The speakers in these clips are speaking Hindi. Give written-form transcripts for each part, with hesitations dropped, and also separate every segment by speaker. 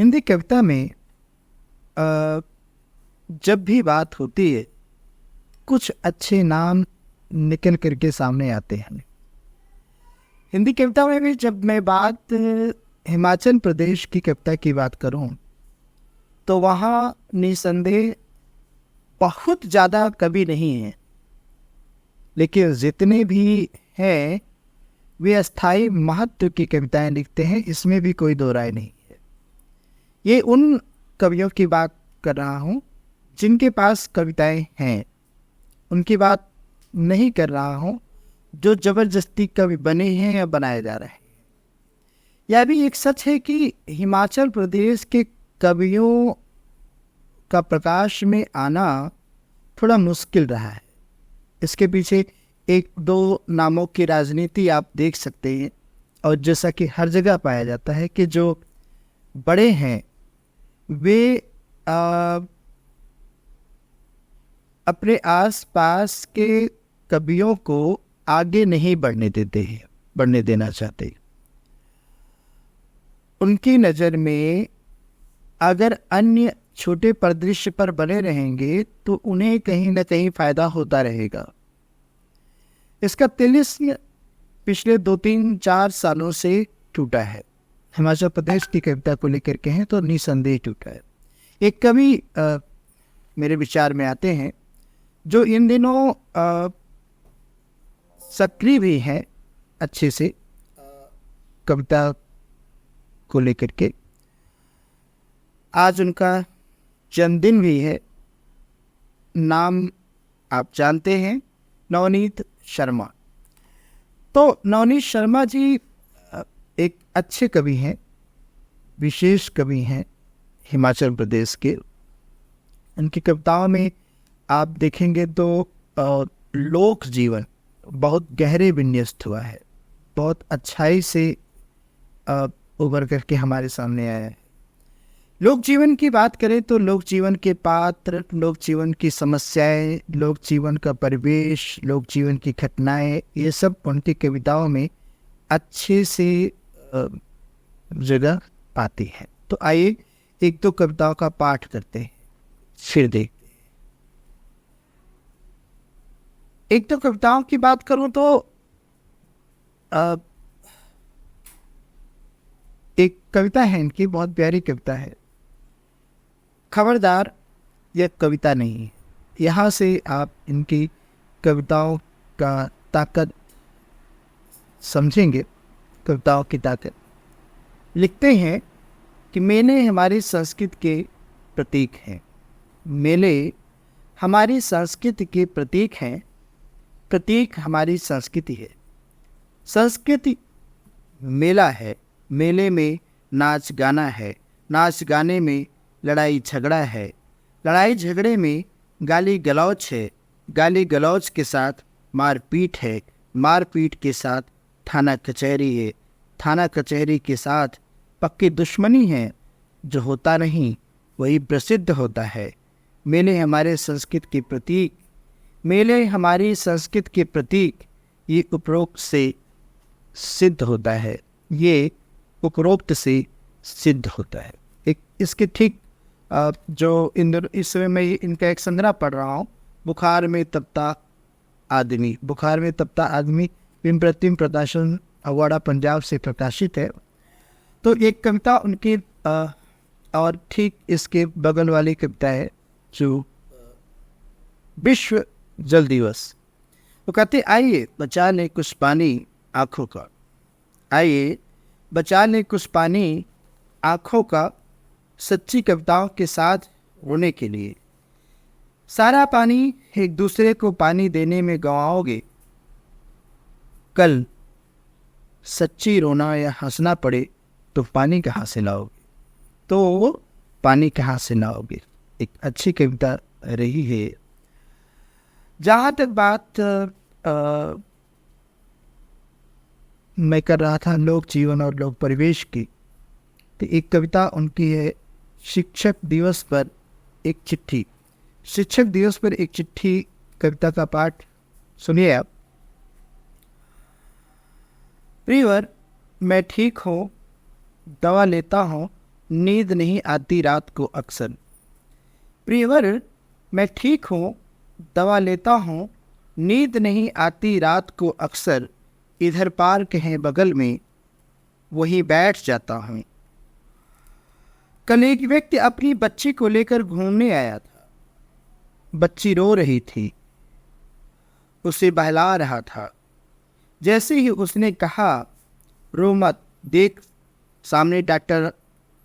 Speaker 1: हिंदी कविता में अ, जब भी बात होती है कुछ अच्छे नाम निकल करके सामने आते हैं। हिंदी कविता में भी जब मैं बात हिमाचल प्रदेश की कविता की बात करूं तो वहाँ निसंदेह बहुत ज़्यादा कवि नहीं हैं, लेकिन जितने भी हैं वे अस्थाई महत्व की कविताएं लिखते हैं, इसमें भी कोई दो राय नहीं है। ये उन कवियों की बात कर रहा हूँ जिनके पास कविताएं हैं, उनकी बात नहीं कर रहा हूँ जो जबरदस्ती कवि बने हैं या बनाए जा रहे हैं। यह भी एक सच है कि हिमाचल प्रदेश के कवियों का प्रकाश में आना थोड़ा मुश्किल रहा है। इसके पीछे एक दो नामों की राजनीति आप देख सकते हैं, और जैसा कि हर जगह पाया जाता है कि जो बड़े हैं वे अपने आसपास के कवियों को आगे नहीं बढ़ने देना चाहते। उनकी नज़र में अगर अन्य छोटे परिदृश्य पर बने रहेंगे तो उन्हें कहीं ना कहीं फायदा होता रहेगा। इसका तिलिस्म पिछले 2-3-4 सालों से टूटा है। हिमाचल प्रदेश की कविता को लेकर के हैं तो निसंदेह टूटा है। एक कवि मेरे विचार में आते हैं जो इन दिनों सक्रिय भी हैं अच्छे से कविता को लेकर के। आज उनका जन्मदिन भी है। नाम आप जानते हैं, नवनीत शर्मा। तो नवनीत शर्मा जी एक अच्छे कवि हैं, विशेष कवि हैं हिमाचल प्रदेश के। उनकी कविताओं में आप देखेंगे तो लोक जीवन बहुत गहरे विन्यस्त हुआ है, बहुत अच्छाई से उभर करके हमारे सामने आया है। लोक जीवन की बात करें तो लोक जीवन के पात्र, लोक जीवन की समस्याएं, लोक जीवन का परिवेश, लोक जीवन की घटनाएं, ये सब उनकी कविताओं में अच्छे से जगह पाती है। तो आइए एक दो कविताओं का पाठ करते हैं, फिर देखते हैं। एक तो कविताओं की बात करूं तो एक कविता है इनकी, बहुत प्यारी कविता है। खबरदार, यह कविता नहीं है। यहाँ से आप इनकी कविताओं का ताकत समझेंगे, कविताओं की ताकत। लिखते हैं कि मेले हमारी संस्कृति के प्रतीक हैं। मेले हमारी संस्कृति के प्रतीक हैं, प्रतीक हमारी संस्कृति है। संस्कृति मेला है, मेले में नाच गाना है, नाच गाने में लड़ाई झगड़ा है, लड़ाई झगड़े में गाली गलौज है, गाली गलौज के साथ मारपीट है, मारपीट के साथ थाना कचहरी है, थाना कचहरी के साथ पक्की दुश्मनी है। जो होता नहीं वही प्रसिद्ध होता है। मेले हमारे संस्कृति के प्रतीक, मेले हमारी संस्कृति के प्रतीक, ये उपरोक्त से सिद्ध होता है, ये उपरोक्त से सिद्ध होता है। एक इसके ठीक जो इस समय मैं इनका एक संग्रह पढ़ रहा हूँ, बुखार में तपता आदमी। बुखार में तपता आदमी विप्रतिम प्रकाशन अवाड़ा पंजाब से प्रकाशित है। तो एक कविता उनकी और ठीक इसके बगल वाली कविता है जो विश्व जल दिवस। वो कहते आइए बचा ले कुछ पानी आँखों का, आइए बचा ले कुछ पानी आँखों का, सच्ची कविताओं के साथ रोने के लिए। सारा पानी एक दूसरे को पानी देने में गंवाओगे, कल सच्ची रोना या हंसना पड़े तो पानी कहाँ से लाओगे, तो पानी कहाँ से लाओगे। एक अच्छी कविता रही है। जहाँ तक बात मैं कर रहा था लोक जीवन और लोक परिवेश की, तो एक कविता उनकी है शिक्षक दिवस पर एक चिट्ठी। शिक्षक दिवस पर एक चिट्ठी कविता का पाठ सुनिए आप। प्रियवर, मैं ठीक हूँ, दवा लेता हूँ, नींद नहीं आती रात को अक्सर। प्रियवर मैं ठीक हूँ, दवा लेता हूँ, नींद नहीं आती रात को अक्सर। इधर पार्क है बगल में, वहीं बैठ जाता हूँ। कल एक व्यक्ति अपनी बच्ची को लेकर घूमने आया था। बच्ची रो रही थी, उसे बहला रहा था। जैसे ही उसने कहा रो मत, देख सामने डॉक्टर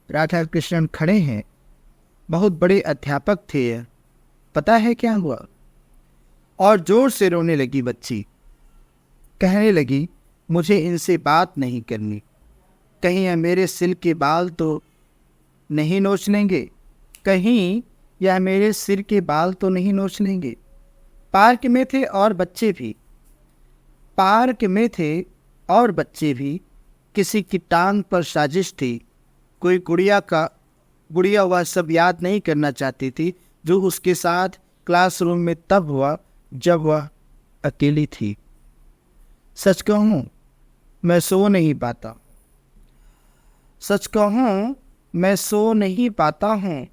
Speaker 1: राधा कृष्णन खड़े हैं, बहुत बड़े अध्यापक थे, पता है क्या हुआ? और जोर से रोने लगी बच्ची। कहने लगी मुझे इनसे बात नहीं करनी, कहीं यह मेरे सिर के बाल तो नहीं नोच लेंगे, कहीं यह मेरे सिर के बाल तो नहीं नोच लेंगे। पार्क में थे और बच्चे भी, पार्क में थे और बच्चे भी। किसी की टांग पर साजिश थी। कोई गुड़िया वह सब याद नहीं करना चाहती थी जो उसके साथ क्लासरूम में तब हुआ जब वह अकेली थी। सच कहूँ मैं सो नहीं पाता, सच कहूँ मैं सो नहीं पाता हूँ।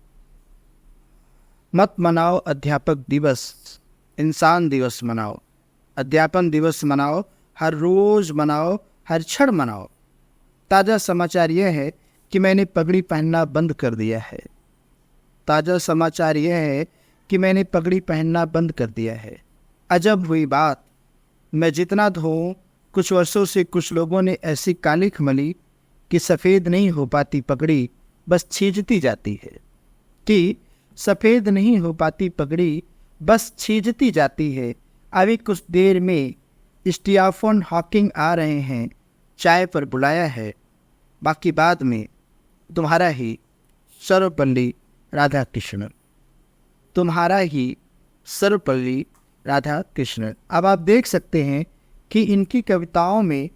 Speaker 1: मत मनाओ अध्यापक दिवस, इंसान दिवस मनाओ। अध्यापन दिवस मनाओ, हर रोज मनाओ, हर क्षण मनाओ। ताज़ा समाचार यह है कि मैंने पगड़ी पहनना बंद कर दिया है। ताज़ा समाचार यह है कि मैंने पगड़ी पहनना बंद कर दिया है। अजब हुई बात, मैं जितना धोऊं, कुछ वर्षों से कुछ लोगों ने ऐसी कालिख मली कि सफ़ेद नहीं हो पाती पगड़ी, बस छींचती जाती है। कि सफ़ेद नहीं हो पाती पगड़ी, बस छींचती जाती है। अभी कुछ देर में स्टीफन हॉकिंग आ रहे हैं, चाय पर बुलाया है। बाकी बाद में तुम्हारा ही सर्वपल्ली राधाकृष्णन, तुम्हारा ही सर्वपल्ली राधाकृष्णन। अब आप देख सकते हैं कि इनकी कविताओं में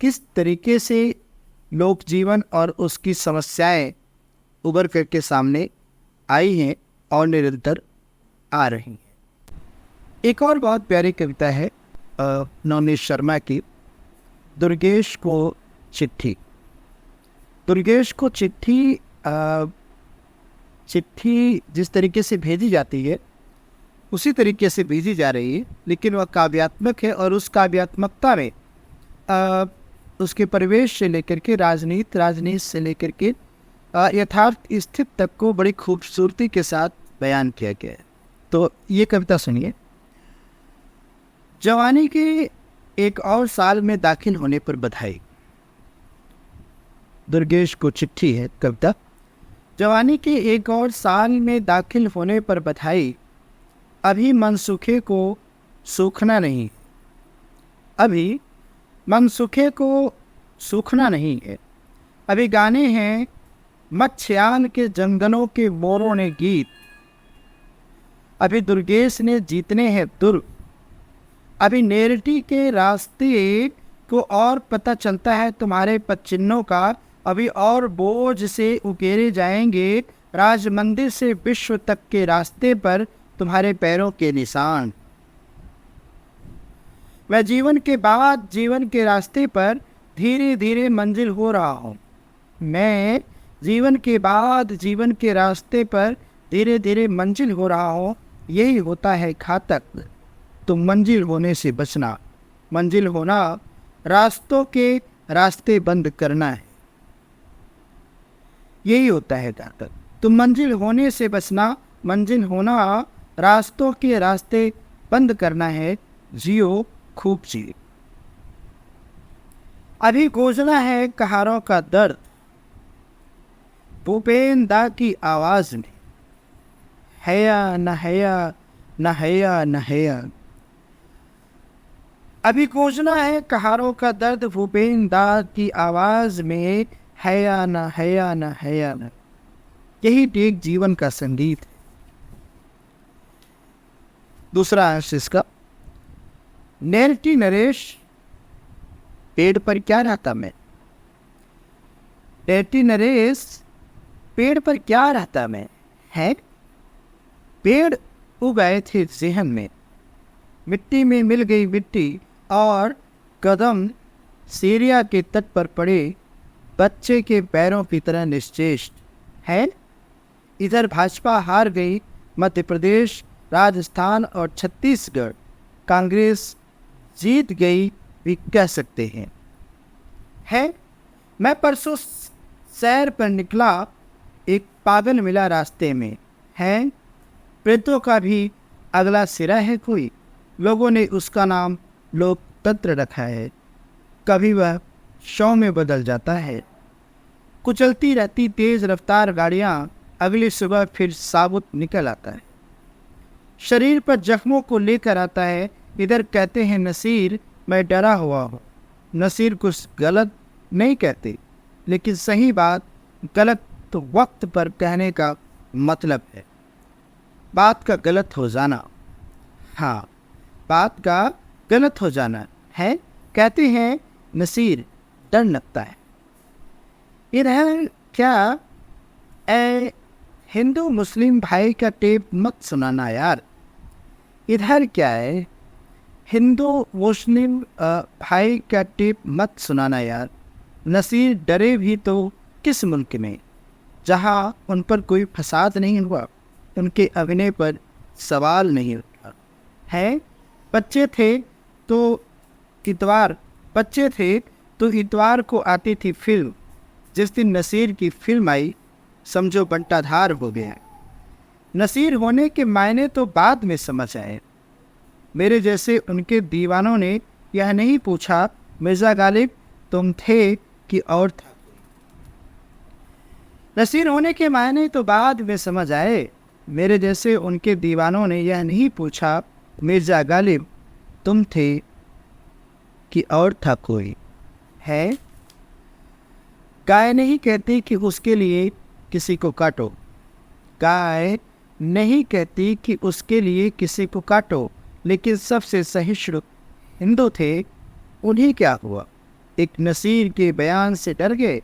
Speaker 1: किस तरीके से लोक जीवन और उसकी समस्याएं उभर करके सामने आई हैं और निरंतर आ रही हैं। एक और बहुत प्यारी कविता है नवनीत शर्मा की, दुर्गेश को चिट्ठी। दुर्गेश को चिट्ठी जिस तरीके से भेजी जाती है उसी तरीके से भेजी जा रही है, लेकिन वह काव्यात्मक है और उस काव्यात्मकता में उसके परिवेश से लेकर के राजनीति से लेकर के यथार्थ स्थित तक को बड़ी खूबसूरती के साथ बयान किया गया है। तो ये कविता सुनिए। जवानी के एक और साल में दाखिल होने पर बधाई। दुर्गेश को चिट्ठी है कविता। जवानी के एक और साल में दाखिल होने पर बधाई। अभी मनसुखे को सूखना नहीं, अभी मनसुखे को सूखना नहीं है। अभी गाने हैं मच्छयान के जंगलों के मोरों ने गीत। अभी दुर्गेश ने जीतने हैं दुर्ग। अभी नेरटी के रास्ते को और पता चलता है तुम्हारे पदचिन्हों का। अभी और बोझ से उकेरे जाएंगे राज मंदिर से विश्व तक के रास्ते पर तुम्हारे पैरों के निशान। मैं जीवन के बाद जीवन के रास्ते पर धीरे धीरे मंजिल हो रहा हूँ। मैं जीवन के बाद जीवन के रास्ते पर धीरे धीरे मंजिल हो रहा हूँ। यही होता है घातक, तुम मंजिल होने से बचना। मंजिल होना रास्तों के रास्ते बंद करना है, यही होता है घातक। तुम मंजिल होने से बचना, मंजिल होना रास्तों के रास्ते बंद करना है। जियो खूब जियो। अभी गूंजना है कहारों का दर्द भूपेन दा की आवाज में। हैया न हैया न हैया न हैया। अभी गूंजना है कहारों का दर्द भूपेन दा की आवाज में। हैया न हैया न हैया न। यही टेक जीवन का संगीत है। दूसरा अंश इसका। नेरटी नरेश पेड़ पर क्या रहता मैं। नेरटी नरेश पेड़ पर क्या रहता मैं है। पेड़ उगाए थे ज़हन में, मिट्टी में मिल गई मिट्टी और कदम सीरिया के तट पर पड़े बच्चे के पैरों की तरह निश्चेष्ट। है। इधर भाजपा हार गई, मध्य प्रदेश, राजस्थान और छत्तीसगढ़ कांग्रेस जीत गई भी कह सकते हैं। है मैं परसों सैर पर निकला, एक पागल मिला रास्ते में। है प्रेतों का भी अगला सिरा है कोई, लोगों ने उसका नाम लोकतंत्र रखा है। कभी वह शव में बदल जाता है। कुचलती रहती तेज रफ्तार गाड़ियां, अगली सुबह फिर साबुत निकल आता है। शरीर पर जख्मों को लेकर आता है। इधर कहते हैं नसीर मैं डरा हुआ हूँ। नसीर कुछ गलत नहीं कहते, लेकिन सही बात गलत तो वक्त पर कहने का मतलब है। बात का गलत हो जाना, हाँ बात का गलत हो जाना है। कहते हैं नसीर डर लगता है। इधर क्या ए हिंदू मुस्लिम भाई का टेप मत सुनाना यार। इधर क्या है, हिंदू मुस्लिम भाई का टेप मत सुनाना यार। नसीर डरे भी तो किस मुल्क में, जहाँ उन पर कोई फसाद नहीं हुआ, उनके अभिनय पर सवाल नहीं उठा है। बच्चे थे तो इतवार को आती थी फिल्म। जिस दिन नसीर की फिल्म आई, समझो बंटाधार हो गया। नसीर होने के मायने तो बाद में समझ आए। मेरे जैसे उनके दीवानों ने यह नहीं पूछा मिर्ज़ा गालिब तुम थे कि और था। नसीर होने के मायने तो बाद में समझ आए। मेरे जैसे उनके दीवानों ने यह नहीं पूछा मिर्ज़ा गालिब तुम थे कि और था कोई। है गाय नहीं कहती कि उसके लिए किसी को काटो। गाय नहीं कहती कि उसके लिए किसी को काटो, लेकिन सबसे सहिष्णु हिंदू थे, उन्हें क्या हुआ? एक नसीर के बयान से डर गए।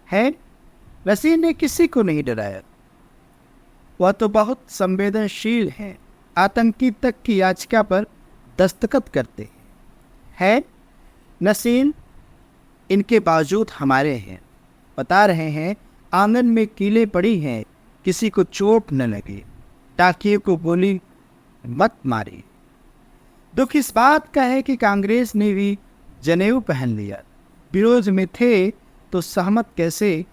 Speaker 1: है नसीर ने किसी को नहीं डराया। वह तो बहुत संवेदनशील है, आतंकी तक की याचिका पर दस्तखत करते हैं। नसीर इनके बावजूद हमारे हैं। बता रहे हैं आंगन में कीलें पड़ी हैं, किसी को चोट न लगे, टाकिए को गोली मत मारी। दुख इस बात का है कि कांग्रेस ने भी जनेऊ पहन लिया। विरोध में थे तो सहमत कैसे?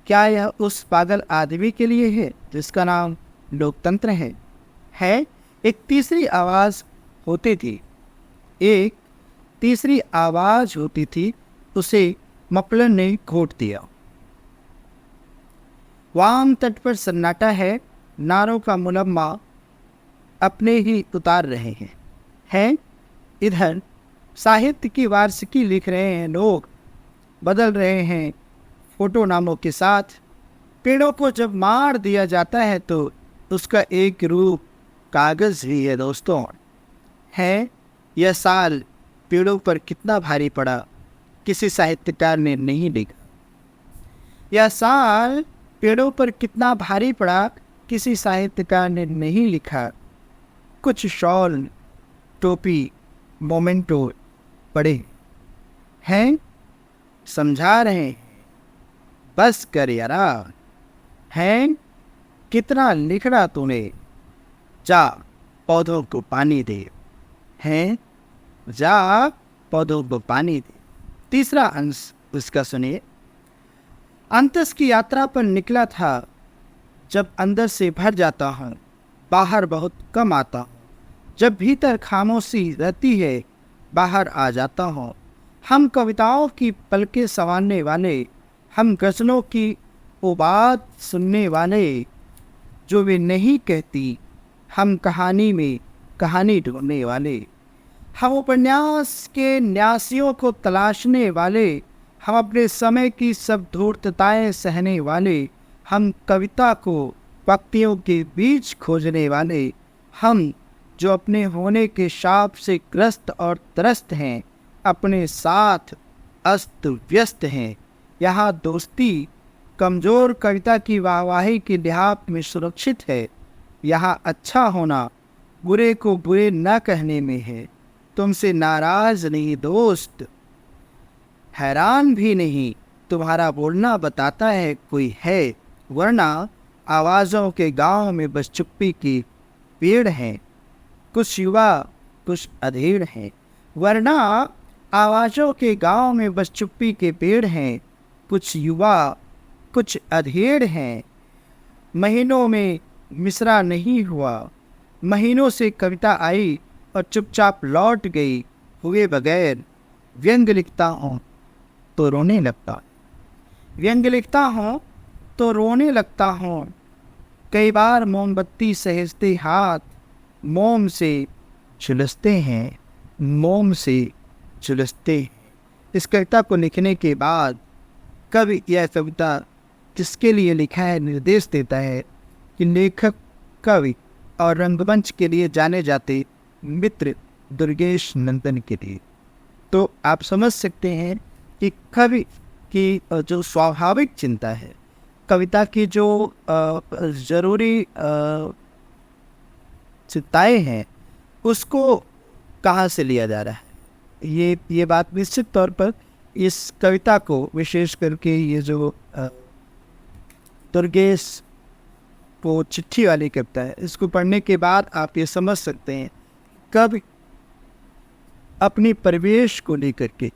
Speaker 1: क्या यह उस पागल आदमी के लिए है जिसका नाम लोकतंत्र है? एक तीसरी आवाज़ होती थी, उसे मपलन ने घोट दिया। वाम तट पर सन्नाटा है, नारों का मुलम्मा अपने ही उतार रहे हैं। इधर साहित्य की वार्षिकी लिख रहे हैं लोग, बदल रहे हैं फोटो नामों के साथ। पेड़ों को जब मार दिया जाता है तो उसका एक रूप कागज़ ही है दोस्तों। है यह साल पेड़ों पर कितना भारी पड़ा, किसी साहित्यकार ने नहीं लिखा। यह साल पेड़ों पर कितना भारी पड़ा, किसी साहित्यकार ने नहीं लिखा। कुछ शॉल, टोपी, मोमेंटो पड़े हैं, समझा रहे हैं बस कर यारा। हैं कितना लिखना तूने, जा पौधों को पानी दे। हैं जा पौधों को पानी दे। तीसरा अंश उसका सुनिए। अंतस की यात्रा पर निकला था, जब अंदर से भर जाता हूँ, बाहर बहुत कम आता हूँ। जब भीतर खामोशी रहती है, बाहर आ जाता हूँ। हम कविताओं की पलकें संवारने वाले, हम गज़लों की वो बात सुनने वाले जो वे नहीं कहती, हम कहानी में कहानी ढूंढने वाले, हम उपन्यास के न्यासियों को तलाशने वाले, हम अपने समय की सब धूर्तताएं सहने वाले, हम कविता को पंक्तियों के बीच खोजने वाले, हम जो अपने होने के शाप से ग्रस्त और त्रस्त हैं, अपने साथ अस्त व्यस्त हैं। यहाँ दोस्ती कमज़ोर कविता की वाहवाही के लिहाज में सुरक्षित है। यहाँ अच्छा होना बुरे को बुरे न कहने में है। तुमसे नाराज़ नहीं दोस्त, हैरान भी नहीं, तुम्हारा बोलना बताता है कोई है, वरना आवाज़ों के गांव में बस चुप्पी की पेड़ हैं, कुछ युवा कुछ अधेड़ हैं। वरना आवाज़ों के गांव में बस चुप्पी के पेड़ हैं, कुछ युवा कुछ अधेड़ हैं। महीनों में मिसरा नहीं हुआ, महीनों से कविता आई और चुपचाप लौट गई हुए बगैर। व्यंग लिखता हूँ तो रोने लगता, व्यंग लिखता हूँ तो रोने लगता हूँ। कई बार मोमबत्ती सहेजते हाथ मोम से झुलसते हैं, मोम से झुलसते हैं। इस कविता को लिखने के बाद कवि यह कविता किसके लिए लिखा है निर्देश देता है कि लेखक, कवि और रंगमंच के लिए जाने जाते मित्र दुर्गेश नंदन के लिए। तो आप समझ सकते हैं कि कवि की जो स्वाभाविक चिंता है, कविता की जो ज़रूरी चिंताएँ हैं, उसको कहाँ से लिया जा रहा है। ये बात निश्चित तौर पर इस कविता को, विशेष करके ये जो दुर्गेश वो चिट्ठी वाली कविता है, इसको पढ़ने के बाद आप ये समझ सकते हैं कवि अपनी परिवेश को लेकर के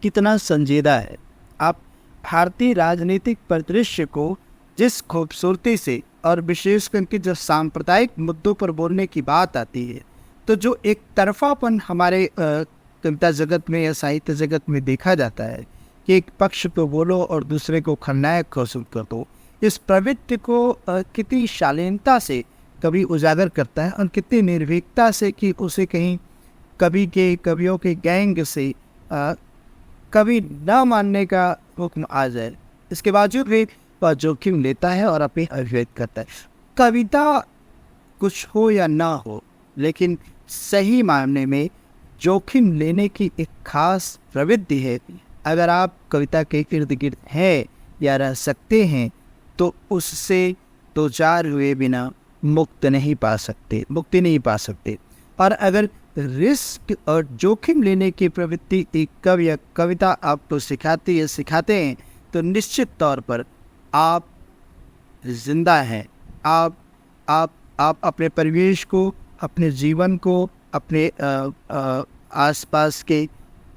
Speaker 1: कितना संजीदा है। आप भारतीय राजनीतिक परिदृश्य को जिस खूबसूरती से और विशेष करके जब सांप्रदायिक मुद्दों पर बोलने की बात आती है, तो जो एक तरफापन हमारे कविता जगत में या साहित्य जगत में देखा जाता है कि एक पक्ष को बोलो और दूसरे को खलनायक घोषित कर दो, इस प्रवृत्ति को कितनी शालीनता से कवि उजागर करता है और कितनी निर्भीकता से कि उसे कहीं कवियों के गैंग से कवि न मानने का हुक्म आ जाए, इसके बावजूद भी वह जोखिम लेता है और अपनी अभिव्यक्त करता है। कविता कुछ हो या ना हो, लेकिन सही मायने में जोखिम लेने की एक खास प्रवृत्ति है। अगर आप कविता के इर्द गिर्द हैं या रह सकते हैं तो उससे दो चार हुए बिना मुक्ति नहीं पा सकते। और अगर रिस्क और जोखिम लेने की प्रवृत्ति एक कवि या कविता आपको सिखाते हैं तो निश्चित तौर पर आप जिंदा हैं। आप अपने परिवेश को, अपने जीवन को, अपने आसपास के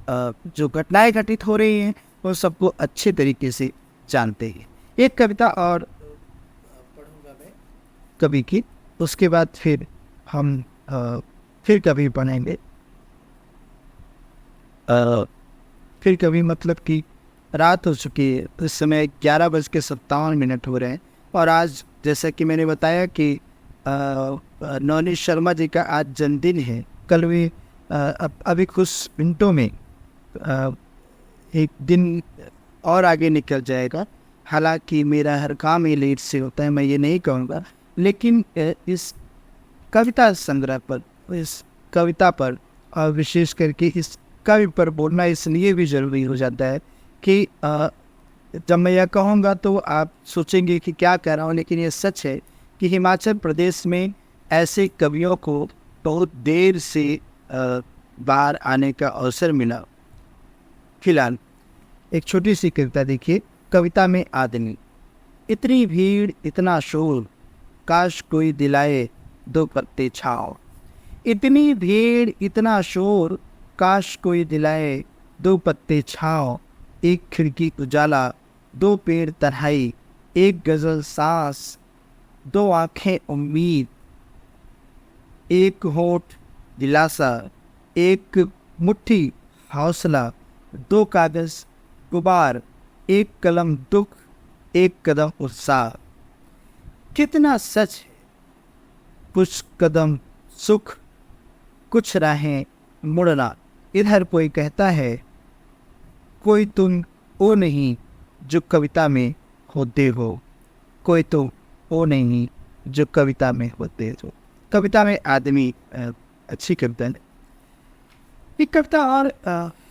Speaker 1: जो घटनाएं घटित हो रही हैं वो सबको अच्छे तरीके से जानते हैं। एक कविता और पढ़ूंगा मैं कवि की, उसके बाद फिर हम फिर कभी पढ़ेंगे। फिर कभी मतलब कि रात हो चुकी है, इस समय 11:57 हो रहे हैं। और आज जैसा कि मैंने बताया कि नवनीत शर्मा जी का आज जन्मदिन है। कल भी अभी कुछ मिनटों में एक दिन और आगे निकल जाएगा। हालांकि मेरा हर काम ही लेट से होता है, मैं ये नहीं कहूँगा, लेकिन इस कविता संग्रह पर, इस कविता पर और विशेष करके इस कवि पर बोलना इसलिए भी ज़रूरी हो जाता है कि जब मैं यह कहूँगा तो आप सोचेंगे कि क्या कह रहा हूँ, लेकिन ये सच है कि हिमाचल प्रदेश में ऐसे कवियों को बहुत देर से बाहर आने का अवसर मिला। फिलहाल एक छोटी सी कविता देखिए। कविता में आदमी। इतनी भीड़ इतना शोर, काश कोई दिलाए दो पत्ते छाँव। इतनी भीड़ इतना शोर, काश कोई दिलाए दो पत्ते छाँव। एक खिड़की उजाला, दो पेड़ तन्हाई, एक गज़ल सांस, दो आँखें उम्मीद, एक होठ दिलासा, एक मुट्ठी हौसला, दो कागज़ गुबार, एक कलम दुख, एक कदम उत्साह। कितना सच है। कुछ कदम सुख, कुछ राहें मुड़ना। इधर कोई कहता है कोई तुम वो नहीं जो कविता में होते हो, कोई तुम वो नहीं जो कविता में होते हो। कविता में आदमी अच्छी कविता है। एक कविता और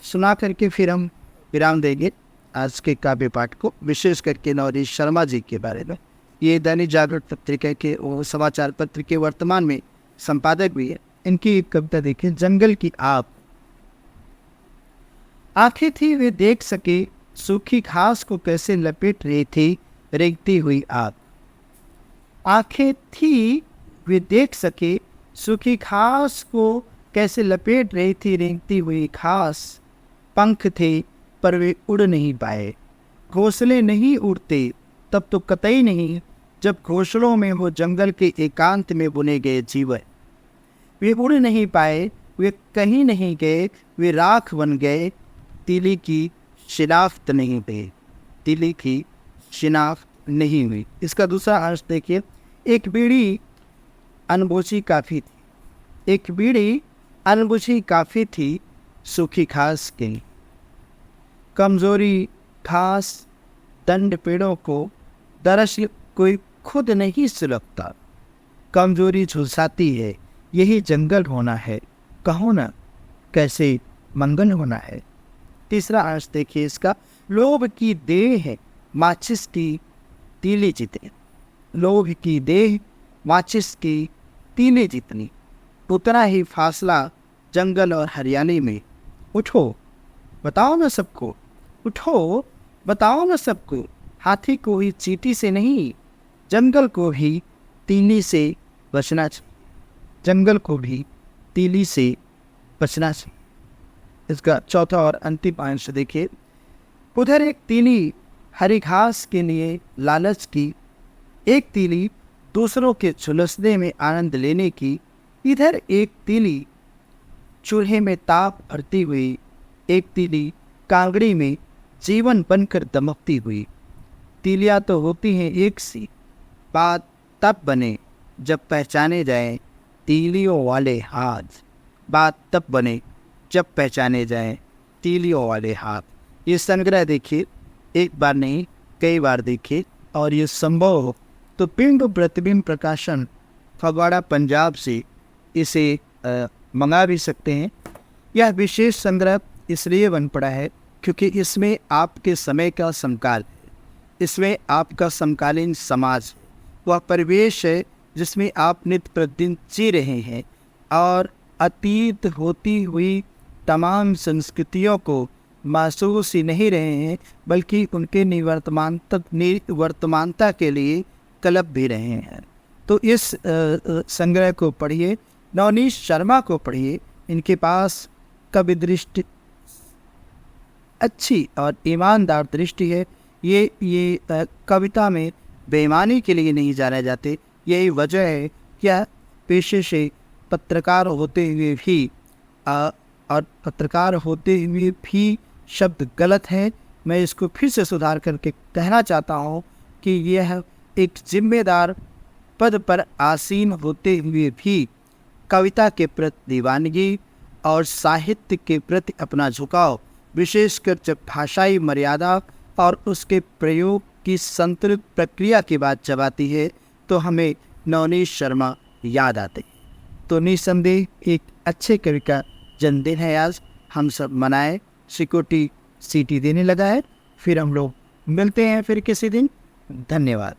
Speaker 1: सुना करके फिर हम विराम देंगे आज के काव्य पाठ को, विशेष करके नवनीत शर्मा जी के बारे में। ये दैनिक जागरण पत्रिका के वो समाचार पत्र के वर्तमान में संपादक भी है। इनकी एक कविता देखिए। जंगल की आप। आंखें थी वे देख सके सूखी घास को कैसे लपेट रही थी रेंगती हुई आग। आंखें थी वे देख सके, सूखी घास को कैसे लपेट रही थी रेंगती हुई घास। पंख थे पर वे उड़ नहीं पाए। घोंसले नहीं उड़ते तब तो कतई नहीं, जब घोंसलों में हो जंगल के एकांत में बुने गए जीवन। वे उड़ नहीं पाए, वे कहीं नहीं गए, वे राख बन गए, तीली की शिनाख्त नहीं हुई, तीली की शिनाख्त नहीं हुई। इसका दूसरा अंश देखिए, एक बीड़ी अनबुझी काफ़ी थी, एक बीड़ी अनबुझी काफ़ी थी सूखी घास की। कमज़ोरी घास दंड पेड़ों को दरअसल कोई खुद नहीं सुलगता। कमज़ोरी झुलसाती है, यही जंगल होना है, कहो ना कैसे मंगल होना है। तीसरा अंश देखिए इसका, लोभ की देह है माचिस की तीली जितनी, लोभ की देह माचिस की तीली जितनी, उतना ही फासला जंगल और हरियाली में। उठो बताओ ना सबको, उठो बताओ ना सबको, हाथी को ही चींटी से नहीं, जंगल को भी तीली से बचना चाहिए, जंगल को भी तीली से बचना चाहिए। इसका चौथा और अंतिम अंश देखिए, उधर एक तीली हरी घास के लिए लालच की, एक तीली दूसरों के झुलसने में आनंद लेने की, इधर एक तीली चूल्हे में ताप भरती हुई, एक तीली कांगड़ी में जीवन बनकर दमकती हुई। तीलियाँ तो होती हैं एक सी, बात तब बने जब पहचाने जाएं तीलियों वाले हाथ, बात तब बने जब पहचाने जाएं तीलियों वाले हाथ। ये संग्रह देखिए, एक बार नहीं कई बार देखिए, और ये संभव हो तो पिंड प्रतिबिंब प्रकाशन फगवाड़ा पंजाब से इसे मंगा भी सकते हैं। यह विशेष संग्रह इसलिए बन पड़ा है क्योंकि इसमें आपके समय का समकाल है, इसमें आपका समकालीन समाज है, वह परिवेश है जिसमें आप नित्य प्रतिदिन जी रहे हैं, और अतीत होती हुई तमाम संस्कृतियों को महसूस ही नहीं रहे हैं, बल्कि उनके निवर्तमानता के लिए कलप भी रहे हैं। तो इस संग्रह को पढ़िए, नवनीत शर्मा को पढ़िए, इनके पास कवि दृष्टि अच्छी और ईमानदार दृष्टि है। ये कविता में बेईमानी के लिए नहीं जाने जाते, यही वजह है क्या पेशे से पत्रकार होते हुए भी और पत्रकार होते हुए भी शब्द गलत हैं। मैं इसको फिर से सुधार करके कहना चाहता हूँ कि यह एक जिम्मेदार पद पर आसीन होते हुए भी कविता के प्रति दीवानगी और साहित्य के प्रति अपना झुकाव, विशेषकर जब भाषाई मर्यादा और उसके प्रयोग की संतुलित प्रक्रिया की बात जब आती है तो हमें नवनीत शर्मा याद आते हैं। तो निसंदेह एक अच्छे कवि का जन्मदिन है आज, हम सब मनाएं। सिक्योरिटी सीटी देने लगा है, फिर हम लोग मिलते हैं फिर किसी दिन। धन्यवाद।